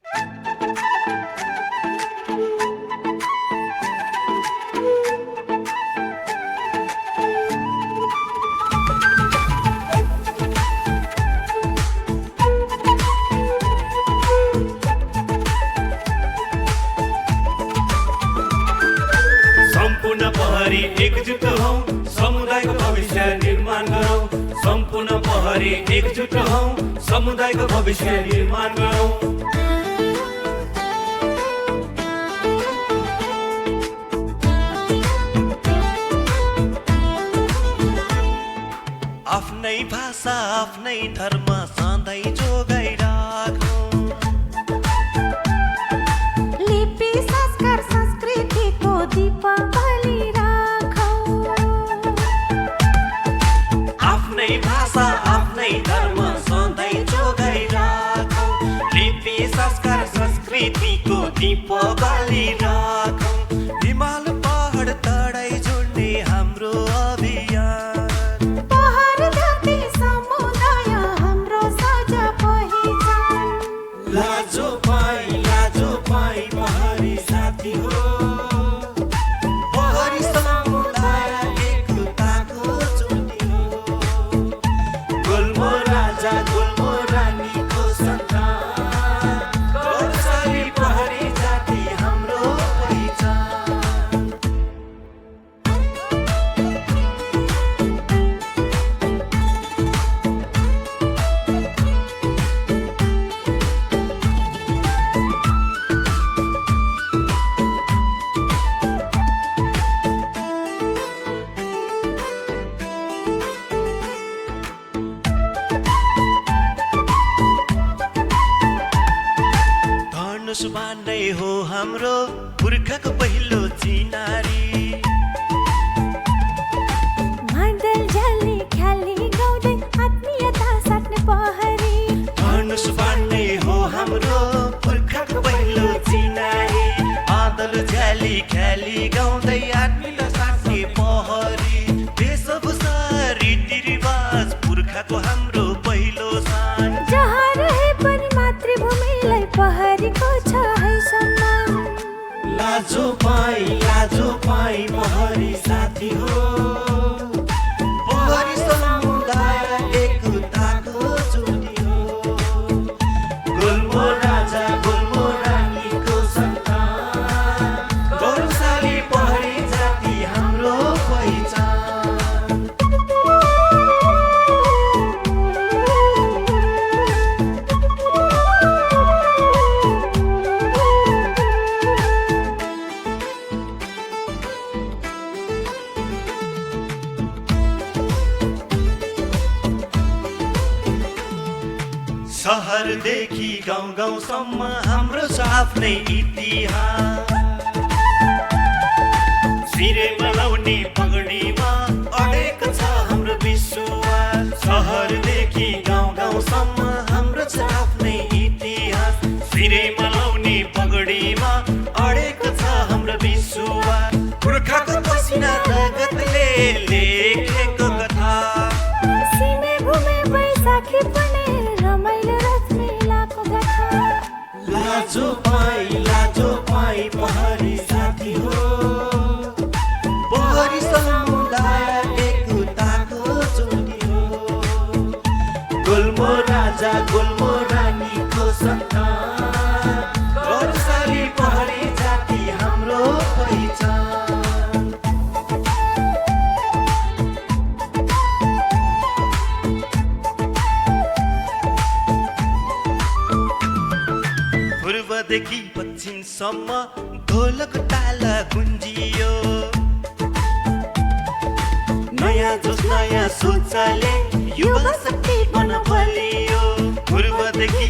सम्पूर्ण प्रहरी एकजुट हौं, समुदायको भविष्य निर्माण गरौँ। सम्पूर्ण प्रहरी एकजुट हौं, समुदायको भविष्य निर्माण गरौँ। आफ्नै भाषा आफ्नै धर्म सधैँ जोगाइराखौँ। लिपि संस्कार संस्कृतिको दीप बलिराखौँ। आफ्नै भाषा आफ्नै धर्म सधैँ जोगाइराखौँ। लिपि संस्कार संस्कृतिको दीप बलिराखौँ। हिमाल पहाड तराई जोड्ने हाम्रो अभियान। पहाड जाति समुदाय हाम्रो साझा पहिचान। लाजो पाई पहाडी साथी हो। पहाडी समुदाय एकताको ज्योति हो। गुल्मो राजा गुल्मो रानीको सन्तान। गौरवशाली पहाडी जाति हाम्रो पहिचान। धनुष बाँड्दै हो हाम्रो पुर्खाको पहिलो चिनारी। मादल झ्याली ख्याली गाउँदै आत्मीयता साट्ने पहरी। धनुष बाँड्दै हो हाम्रो पुर्खाको पहिलो चिनारी। आदल झ्याली ख्याली गाउँदै आत्मीयता साट्ने पहरी। वेशभूषा रीतिरिवाज पुर्खाको हाम्रो पहिलो सान। जहाँ रहे पनि मातृभूमिलाई पहरीको छ है सम्मान। लाजो पाई पहरी साथी हो। पहरी समुदाय एकताको ज्योति हो। गुल्मो राजा गुल्मो रानीको सन्तान। गौरवशाली पहरी जाति हाम्रो पहिचान। सहरदेखि गाउँसम्म हाम्रो छ आफ्नै इतिहास। सिरेमा लाउने पगडीमा अडेको छ हाम्रो विश्वास। सहरदेखि गाउँसम्म हाम्रो छ आफ्नै इतिहास। सिरेमा लाउने पगडीमा अडेको छ हाम्रो विश्वास। पुर्खाको पसिना रगतले लेखेको कथा। सीमे भूमे बैशाखी पनि रमाइलो रच मेलाको गाथा। लाजो पाई पहरी साथी हो। पहरी समुदाय एकताको ज्योति हो। गुल्मो राजा गुल्मो रानीको सन्तान। गौरवशाली पहरी जाति हाम्रो पहिचान। पूर्वदेखि पश्चिमसम्म ढोलक ताला गुन्जियो। नयाँ जोस नयाँ सोचले युवा शक्ति बन बलियो। पूर्वदेखि